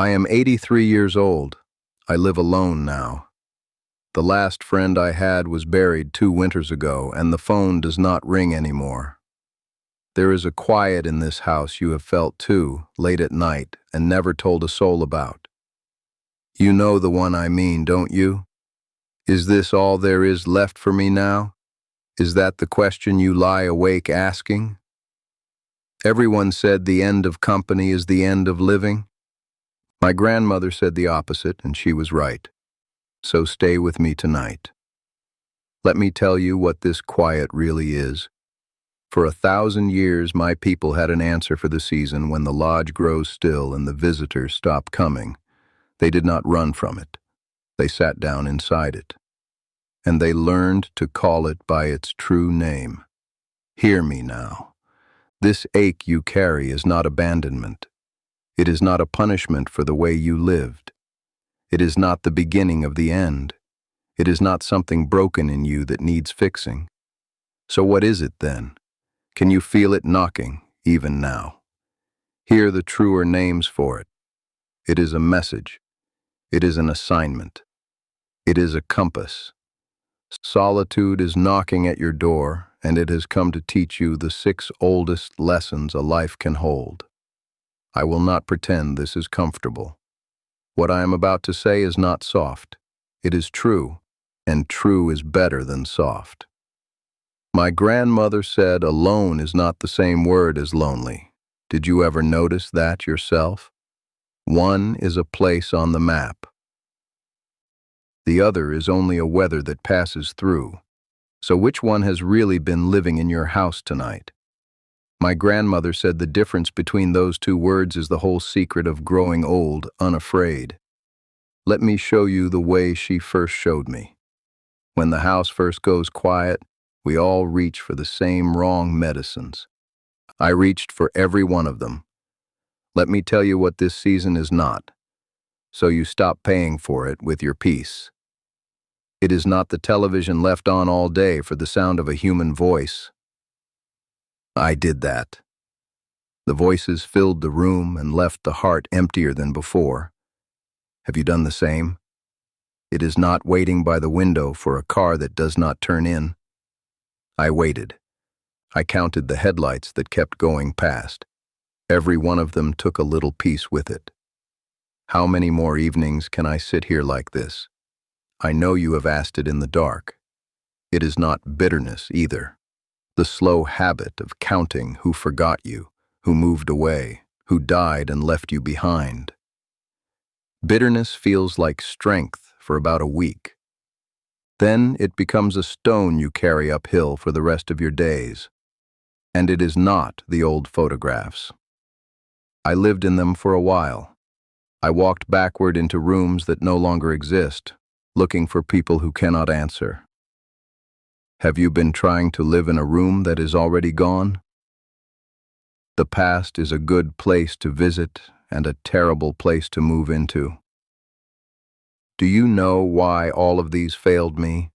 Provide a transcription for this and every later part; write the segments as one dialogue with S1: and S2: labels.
S1: I am 83 years old. I live alone now. The last friend I had was buried 2 winters ago, and the phone does not ring anymore. There is a quiet in this house you have felt too, late at night, and never told a soul about. You know the one I mean, don't you? Is this all there is left for me now? Is that the question you lie awake asking? Everyone said the end of company is the end of living. My grandmother said the opposite, and she was right. So stay with me tonight. Let me tell you what this quiet really is. For 1,000 years, my people had an answer for the season when the lodge grows still and the visitors stop coming. They did not run from it. They sat down inside it. And they learned to call it by its true name. Hear me now. This ache you carry is not abandonment. It is not a punishment for the way you lived. It is not the beginning of the end. It is not something broken in you that needs fixing. So what is it then? Can you feel it knocking, even now? Hear the truer names for it. It is a message. It is an assignment. It is a compass. Solitude is knocking at your door, and it has come to teach you the 6 oldest lessons a life can hold. I will not pretend this is comfortable. What I am about to say is not soft. It is true, and true is better than soft. My grandmother said alone is not the same word as lonely. Did you ever notice that yourself? One is a place on the map. The other is only a weather that passes through. So which one has really been living in your house tonight? My grandmother said the difference between those 2 words is the whole secret of growing old, unafraid. Let me show you the way she first showed me. When the house first goes quiet, we all reach for the same wrong medicines. I reached for every one of them. Let me tell you what this season is not, so you stop paying for it with your peace. It is not the television left on all day for the sound of a human voice. I did that. The voices filled the room and left the heart emptier than before. Have you done the same? It is not waiting by the window for a car that does not turn in. I waited. I counted the headlights that kept going past. Every one of them took a little piece with it. How many more evenings can I sit here like this? I know you have asked it in the dark. It is not bitterness either. The slow habit of counting who forgot you, who moved away, who died and left you behind. Bitterness feels like strength for about a week. Then it becomes a stone you carry uphill for the rest of your days. And it is not the old photographs. I lived in them for a while. I walked backward into rooms that no longer exist, looking for people who cannot answer. Have you been trying to live in a room that is already gone? The past is a good place to visit and a terrible place to move into. Do you know why all of these failed me?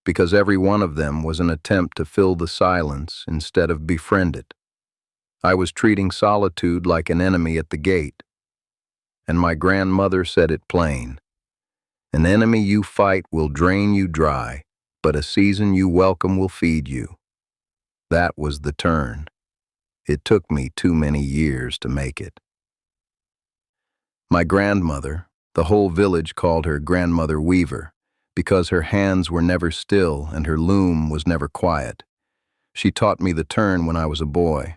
S1: Because every one of them was an attempt to fill the silence instead of befriend it. I was treating solitude like an enemy at the gate. And my grandmother said it plain. An enemy you fight will drain you dry, but a season you welcome will feed you. That was the turn. It took me too many years to make it. My grandmother, the whole village called her Grandmother Weaver, because her hands were never still and her loom was never quiet. She taught me the turn when I was a boy.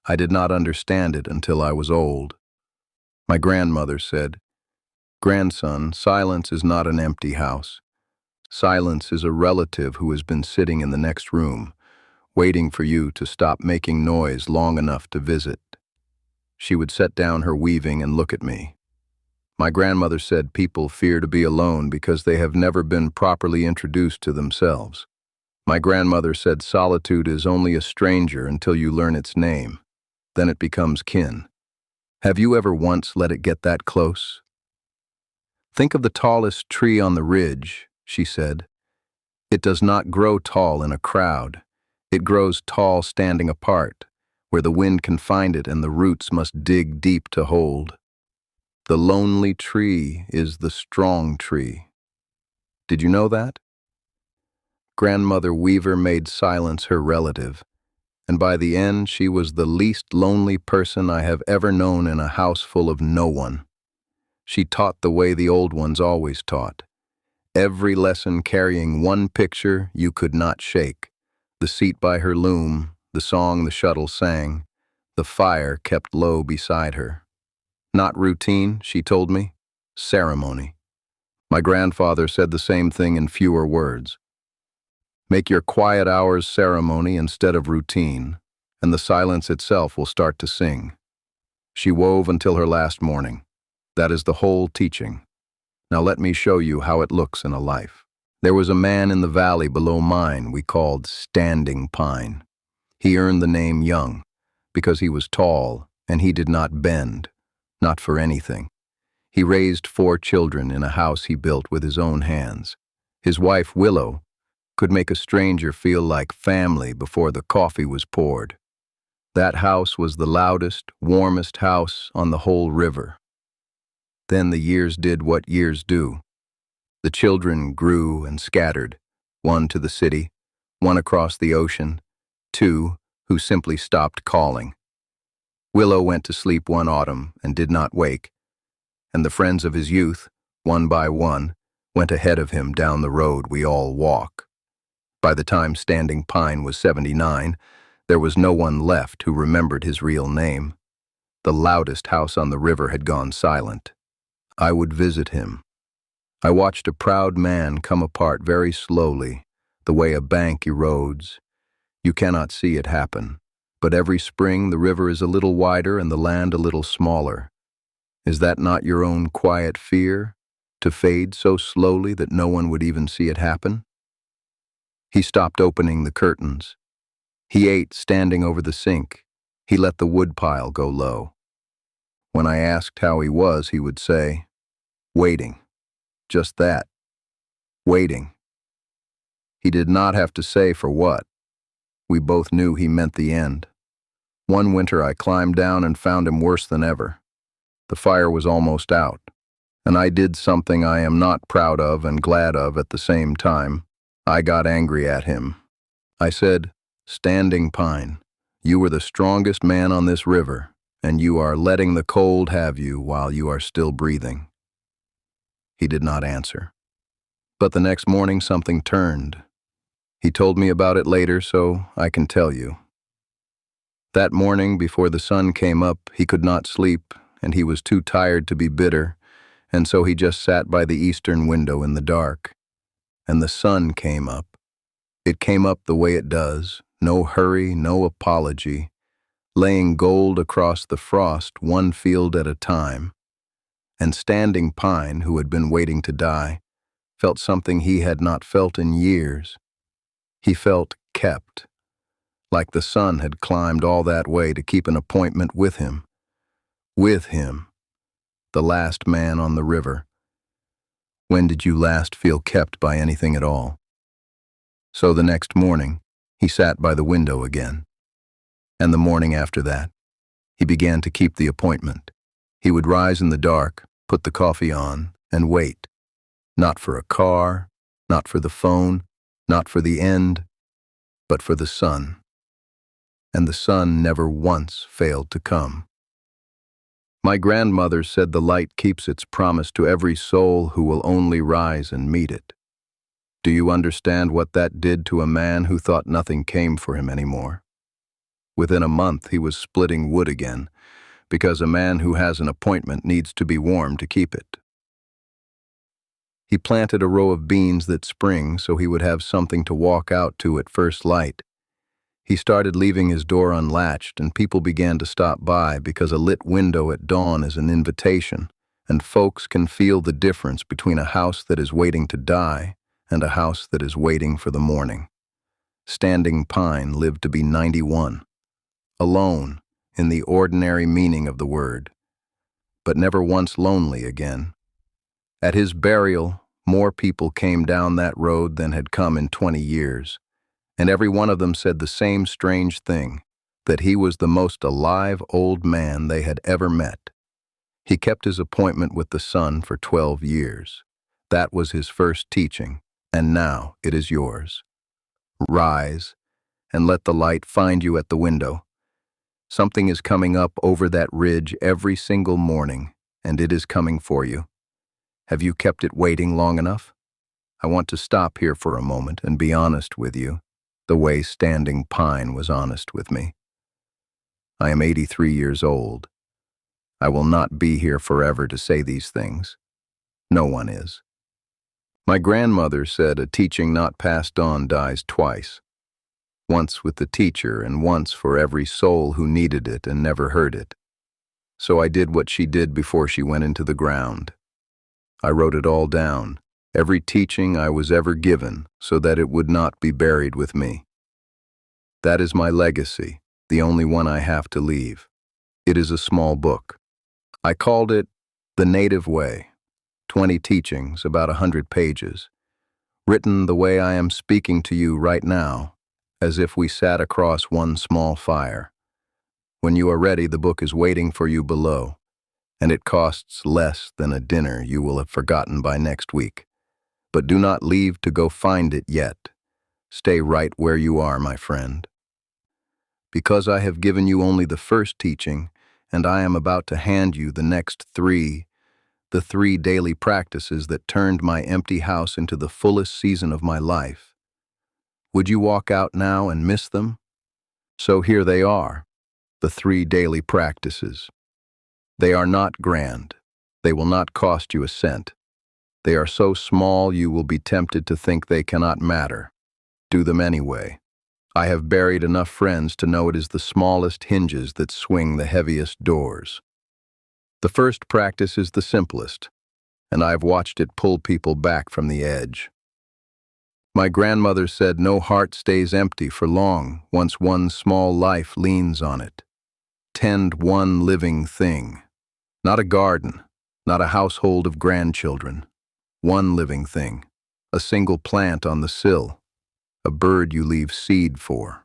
S1: I did not understand it until I was old. My grandmother said, "Grandson, silence is not an empty house. Silence is a relative who has been sitting in the next room, waiting for you to stop making noise long enough to visit." She would set down her weaving and look at me. My grandmother said people fear to be alone because they have never been properly introduced to themselves. My grandmother said solitude is only a stranger until you learn its name. Then it becomes kin. Have you ever once let it get that close? Think of the tallest tree on the ridge, she said. It does not grow tall in a crowd. It grows tall standing apart, where the wind can find it and the roots must dig deep to hold. The lonely tree is the strong tree. Did you know that? Grandmother Weaver made silence her relative, and by the end she was the least lonely person I have ever known in a house full of no one. She taught the way the old ones always taught, every lesson carrying one picture you could not shake: the seat by her loom, the song the shuttle sang, the fire kept low beside her. Not routine, she told me, ceremony. My grandfather said the same thing in fewer words. Make your quiet hours ceremony instead of routine, and the silence itself will start to sing. She wove until her last morning. That is the whole teaching. Now let me show you how it looks in a life. There was a man in the valley below mine we called Standing Pine. He earned the name Young because he was tall and he did not bend, not for anything. He raised 4 children in a house he built with his own hands. His wife, Willow, could make a stranger feel like family before the coffee was poured. That house was the loudest, warmest house on the whole river. Then the years did what years do. The children grew and scattered, one to the city, one across the ocean, 2 who simply stopped calling. Willow went to sleep one autumn and did not wake, and the friends of his youth, one by one, went ahead of him down the road we all walk. By the time Standing Pine was 79, there was no one left who remembered his real name. The loudest house on the river had gone silent. I would visit him. I watched a proud man come apart very slowly, the way a bank erodes. You cannot see it happen, but every spring the river is a little wider and the land a little smaller. Is that not your own quiet fear, to fade so slowly that no one would even see it happen? He stopped opening the curtains. He ate standing over the sink. He let the woodpile go low. When I asked how he was, he would say, "Waiting. Just that. Waiting." He did not have to say for what. We both knew he meant the end. One winter I climbed down and found him worse than ever. The fire was almost out, and I did something I am not proud of and glad of at the same time. I got angry at him. I said, "Standing Pine, you were the strongest man on this river, and you are letting the cold have you while you are still breathing." He did not answer. But the next morning something turned. He told me about it later, so I can tell you. That morning, before the sun came up, he could not sleep, and he was too tired to be bitter, and so he just sat by the eastern window in the dark. And the sun came up. It came up the way it does, no hurry, no apology, laying gold across the frost one field at a time. And Standing Pine, who had been waiting to die, felt something he had not felt in years. He felt kept, like the sun had climbed all that way to keep an appointment with him. With him, the last man on the river. When did you last feel kept by anything at all? So the next morning, he sat by the window again. And the morning after that, he began to keep the appointment. He would rise in the dark, put the coffee on, and wait. Not for a car, not for the phone, not for the end, but for the sun. And the sun never once failed to come. My grandmother said the light keeps its promise to every soul who will only rise and meet it. Do you understand what that did to a man who thought nothing came for him anymore? Within a month he was splitting wood again, because a man who has an appointment needs to be warm to keep it. He planted a row of beans that spring so he would have something to walk out to at first light. He started leaving his door unlatched, and people began to stop by because a lit window at dawn is an invitation, and folks can feel the difference between a house that is waiting to die and a house that is waiting for the morning. Standing Pine lived to be 91, alone in the ordinary meaning of the word, but never once lonely again. At his burial, more people came down that road than had come in 20 years. And every one of them said the same strange thing, that he was the most alive old man they had ever met. He kept his appointment with the sun for 12 years. That was his first teaching, and now it is yours. Rise, and let the light find you at the window. Something is coming up over that ridge every single morning, and it is coming for you. Have you kept it waiting long enough? I want to stop here for a moment and be honest with you, the way Standing Pine was honest with me. I am 83 years old. I will not be here forever to say these things. No one is. My grandmother said a teaching not passed on dies twice. Once with the teacher and once for every soul who needed it and never heard it. So I did what she did before she went into the ground. I wrote it all down, every teaching I was ever given, so that it would not be buried with me. That is my legacy, the only one I have to leave. It is a small book. I called it The Native Way, 20 teachings, about 100 pages, written the way I am speaking to you right now, as if we sat across one small fire. When you are ready, the book is waiting for you below, and it costs less than a dinner you will have forgotten by next week. But do not leave to go find it yet. Stay right where you are, my friend. Because I have given you only the first teaching, and I am about to hand you the next 3, the 3 daily practices that turned my empty house into the fullest season of my life. Would you walk out now and miss them? So here they are, the 3 daily practices. They are not grand. They will not cost you a cent. They are so small you will be tempted to think they cannot matter. Do them anyway. I have buried enough friends to know it is the smallest hinges that swing the heaviest doors. The first practice is the simplest, and I've watched it pull people back from the edge. My grandmother said no heart stays empty for long once one small life leans on it. Tend one living thing. Not a garden, not a household of grandchildren. One living thing. A single plant on the sill. A bird you leave seed for.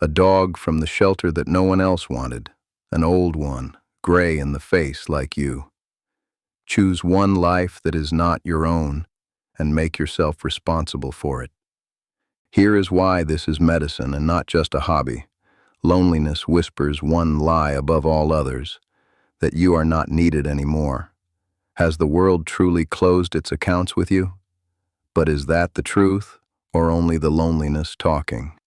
S1: A dog from the shelter that no one else wanted. An old one, gray in the face like you. Choose one life that is not your own and make yourself responsible for it. Here is why this is medicine and not just a hobby. Loneliness whispers one lie above all others, that you are not needed anymore. Has the world truly closed its accounts with you? But is that the truth, or only the loneliness talking?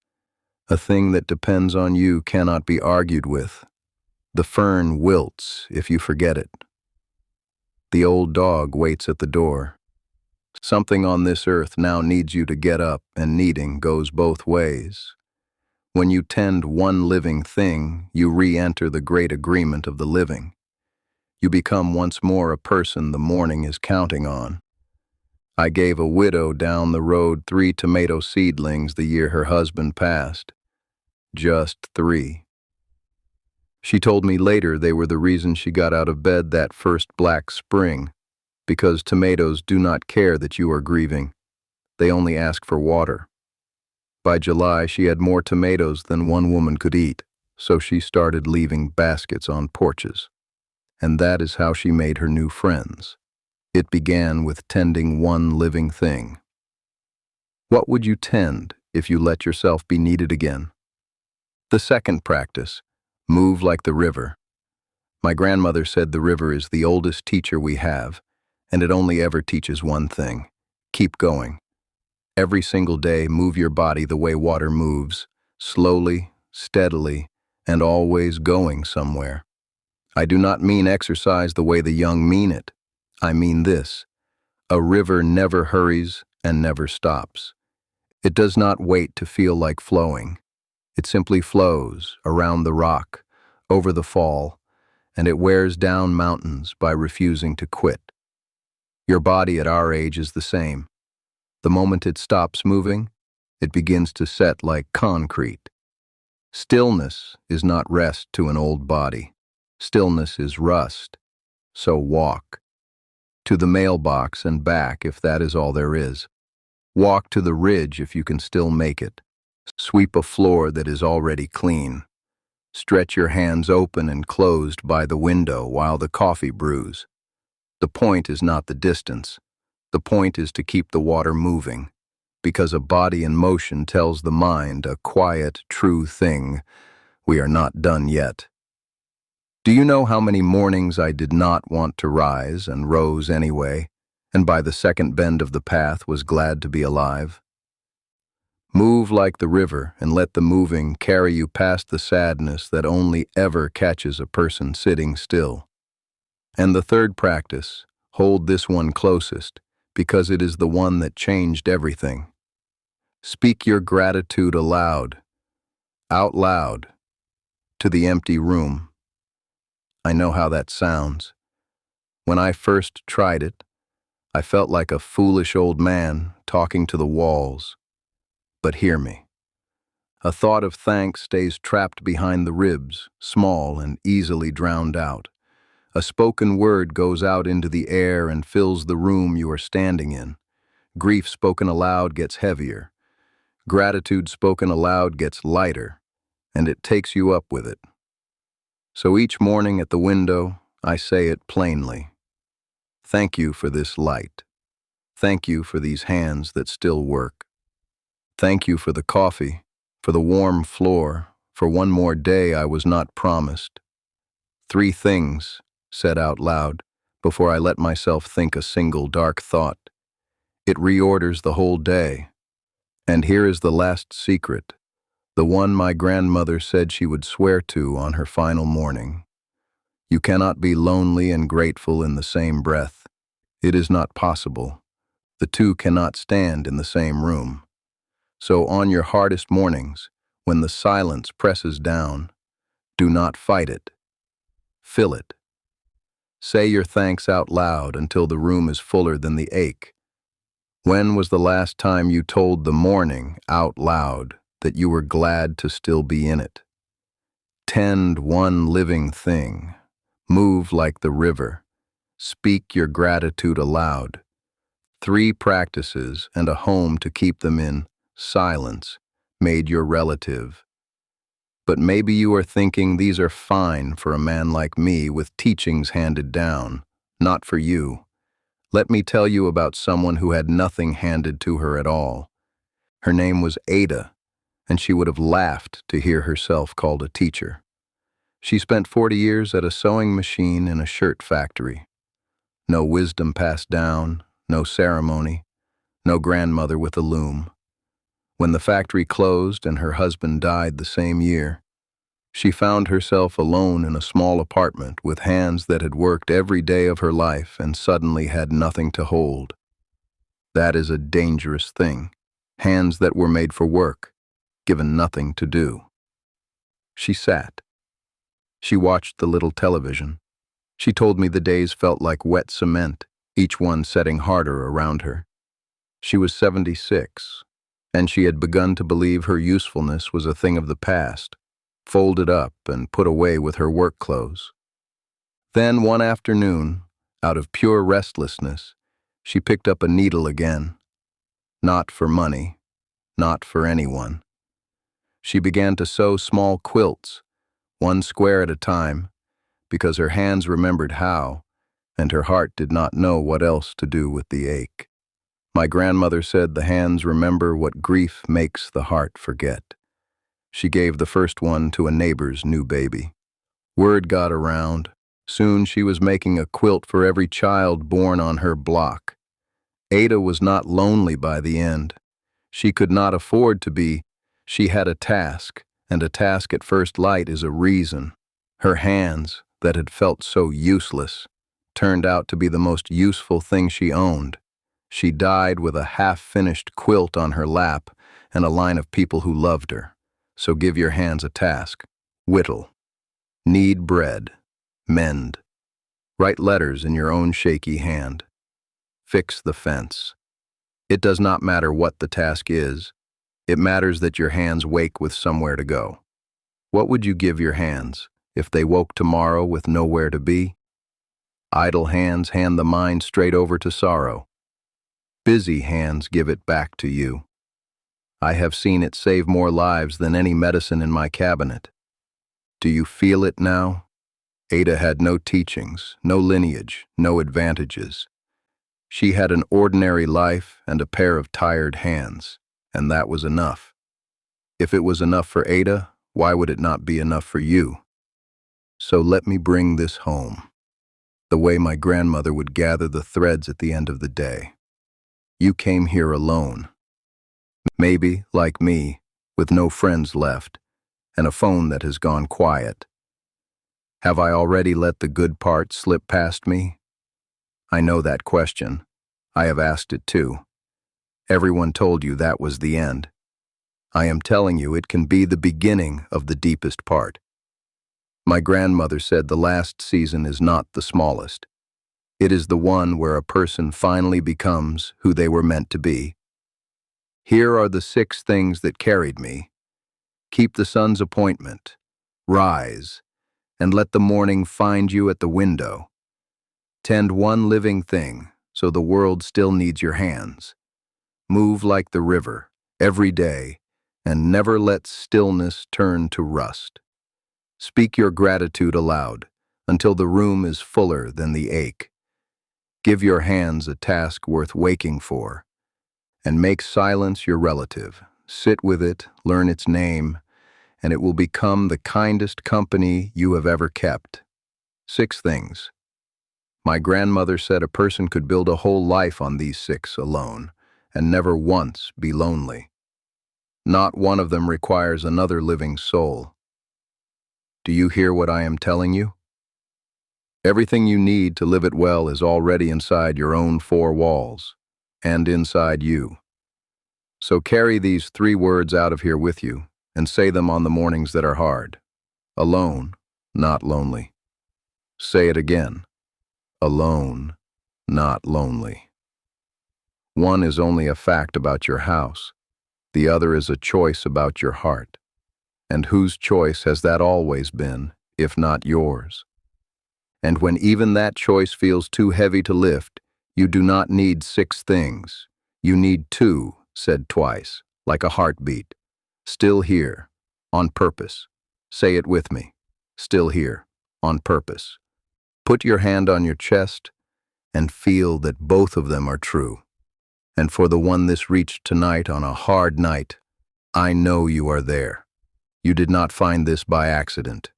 S1: A thing that depends on you cannot be argued with. The fern wilts if you forget it. The old dog waits at the door. Something on this earth now needs you to get up, and needing goes both ways. When you tend one living thing, you re-enter the great agreement of the living. You become once more a person the morning is counting on. I gave a widow down the road 3 tomato seedlings the year her husband passed. Just 3. She told me later they were the reason she got out of bed that first black spring, because tomatoes do not care that you are grieving. They only ask for water. By July, she had more tomatoes than one woman could eat, so she started leaving baskets on porches. And that is how she made her new friends. It began with tending one living thing. What would you tend if you let yourself be needed again? The second practice, move like the river. My grandmother said the river is the oldest teacher we have, and it only ever teaches one thing: keep going. Every single day, move your body the way water moves, slowly, steadily, and always going somewhere. I do not mean exercise the way the young mean it. I mean this: a river never hurries and never stops. It does not wait to feel like flowing. It simply flows around the rock, over the fall, and it wears down mountains by refusing to quit. Your body at our age is the same. The moment it stops moving, it begins to set like concrete. Stillness is not rest to an old body. Stillness is rust. So walk. To the mailbox and back if that is all there is. Walk to the ridge if you can still make it. Sweep a floor that is already clean. Stretch your hands open and closed by the window while the coffee brews. The point is not the distance. The point is to keep the water moving, because a body in motion tells the mind a quiet, true thing: we are not done yet. Do you know how many mornings I did not want to rise and rose anyway, and by the second bend of the path was glad to be alive? Move like the river and let the moving carry you past the sadness that only ever catches a person sitting still. And the third practice, hold this one closest, because it is the one that changed everything. Speak your gratitude aloud, out loud, to the empty room. I know how that sounds. When I first tried it, I felt like a foolish old man talking to the walls. But hear me. A thought of thanks stays trapped behind the ribs, small and easily drowned out. A spoken word goes out into the air and fills the room you are standing in. Grief spoken aloud gets heavier. Gratitude spoken aloud gets lighter, and it takes you up with it. So each morning at the window, I say it plainly. Thank you for this light. Thank you for these hands that still work. Thank you for the coffee, for the warm floor, for one more day I was not promised. 3 things, said out loud, before I let myself think a single dark thought. It reorders the whole day. And here is the last secret, the one my grandmother said she would swear to on her final morning. You cannot be lonely and grateful in the same breath. It is not possible. The two cannot stand in the same room. So on your hardest mornings, when the silence presses down, do not fight it. Fill it. Say your thanks out loud until the room is fuller than the ache. When was the last time you told the morning out loud that you were glad to still be in it? Tend one living thing. Move like the river. Speak your gratitude aloud. 3 practices and a home to keep them in. Silence made your relative. But maybe you are thinking these are fine for a man like me with teachings handed down. Not for you. Let me tell you about someone who had nothing handed to her at all. Her name was Ada, and she would have laughed to hear herself called a teacher. She spent 40 years at a sewing machine in a shirt factory. No wisdom passed down, no ceremony, no grandmother with a loom. When the factory closed and her husband died the same year, she found herself alone in a small apartment with hands that had worked every day of her life and suddenly had nothing to hold. That is a dangerous thing. Hands that were made for work, given nothing to do. She sat. She watched the little television. She told me the days felt like wet cement, each one setting harder around her. She was 76. And she had begun to believe her usefulness was a thing of the past, folded up and put away with her work clothes. Then one afternoon, out of pure restlessness, she picked up a needle again. Not for money, not for anyone. She began to sew small quilts, 1 square at a time, because her hands remembered how, and her heart did not know what else to do with the ache. My grandmother said the hands remember what grief makes the heart forget. She gave the first one to a neighbor's new baby. Word got around. Soon she was making a quilt for every child born on her block. Ada was not lonely by the end. She could not afford to be. She had a task, and a task at first light is a reason. Her hands, that had felt so useless, turned out to be the most useful thing she owned. She died with a half-finished quilt on her lap and a line of people who loved her. So give your hands a task. Whittle. Knead bread. Mend. Write letters in your own shaky hand. Fix the fence. It does not matter what the task is. It matters that your hands wake with somewhere to go. What would you give your hands if they woke tomorrow with nowhere to be? Idle hands hand the mind straight over to sorrow. Busy hands give it back to you. I have seen it save more lives than any medicine in my cabinet. Do you feel it now? Ada had no teachings, no lineage, no advantages. She had an ordinary life and a pair of tired hands, and that was enough. If it was enough for Ada, why would it not be enough for you? So let me bring this home, the way my grandmother would gather the threads at the end of the day. You came here alone. Maybe, like me, with no friends left, and a phone that has gone quiet. Have I already let the good part slip past me? I know that question. I have asked it too. Everyone told you that was the end. I am telling you it can be the beginning of the deepest part. My grandmother said the last season is not the smallest. It is the one where a person finally becomes who they were meant to be. Here are the 6 things that carried me. Keep the sun's appointment. Rise, and let the morning find you at the window. Tend one living thing, so the world still needs your hands. Move like the river, every day, and never let stillness turn to rust. Speak your gratitude aloud, until the room is fuller than the ache. Give your hands a task worth waking for, and make silence your relative. Sit with it, learn its name, and it will become the kindest company you have ever kept. 6 things. My grandmother said a person could build a whole life on these 6 alone, and never once be lonely. Not one of them requires another living soul. Do you hear what I am telling you? Everything you need to live it well is already inside your own 4 walls, and inside you. So carry these 3 words out of here with you, and say them on the mornings that are hard. Alone, not lonely. Say it again. Alone, not lonely. One is only a fact about your house. The other is a choice about your heart. And whose choice has that always been, if not yours? And when even that choice feels too heavy to lift, you do not need 6 things. You need 2, said twice, like a heartbeat. Still here, on purpose. Say it with me. Still here, on purpose. Put your hand on your chest and feel that both of them are true. And for the one this reached tonight on a hard night, I know you are there. You did not find this by accident.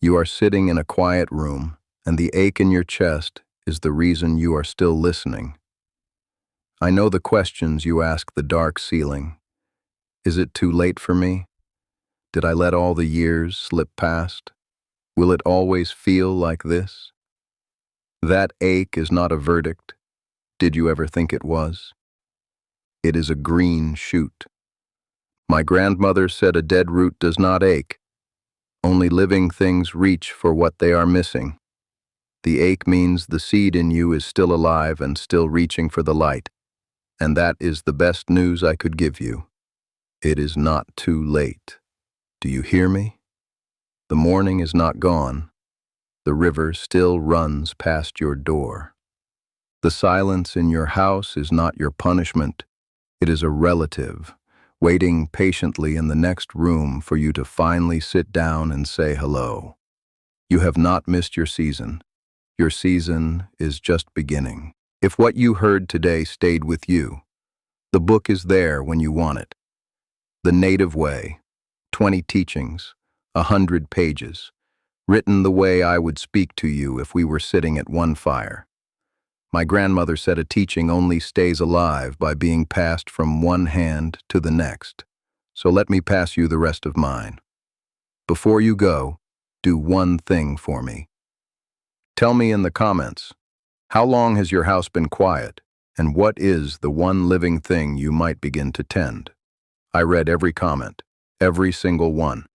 S1: You are sitting in a quiet room, and the ache in your chest is the reason you are still listening. I know the questions you ask the dark ceiling. Is it too late for me? Did I let all the years slip past? Will it always feel like this? That ache is not a verdict. Did you ever think it was? It is a green shoot. My grandmother said a dead root does not ache. Only living things reach for what they are missing. The ache means the seed in you is still alive and still reaching for the light. And that is the best news I could give you. It is not too late. Do you hear me? The morning is not gone. The river still runs past your door. The silence in your house is not your punishment. It is a relative, waiting patiently in the next room for you to finally sit down and say hello. You have not missed your season. Your season is just beginning. If what you heard today stayed with you, the book is there when you want it. The Native Way, 20 teachings, 100 pages, written the way I would speak to you if we were sitting at one fire. My grandmother said a teaching only stays alive by being passed from one hand to the next. So let me pass you the rest of mine. Before you go, do one thing for me. Tell me in the comments, how long has your house been quiet, and what is the one living thing you might begin to tend? I read every comment, every single one.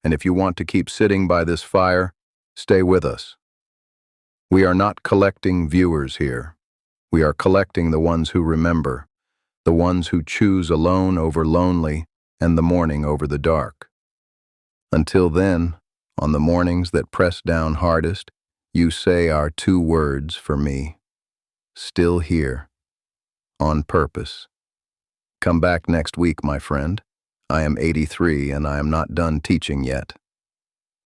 S1: And if you want to keep sitting by this fire, stay with us. We are not collecting viewers here. We are collecting the ones who remember, the ones who choose alone over lonely and the morning over the dark. Until then, on the mornings that press down hardest, you say our 2 words for me. Still here. On purpose. Come back next week, my friend. I am 83 and I am not done teaching yet.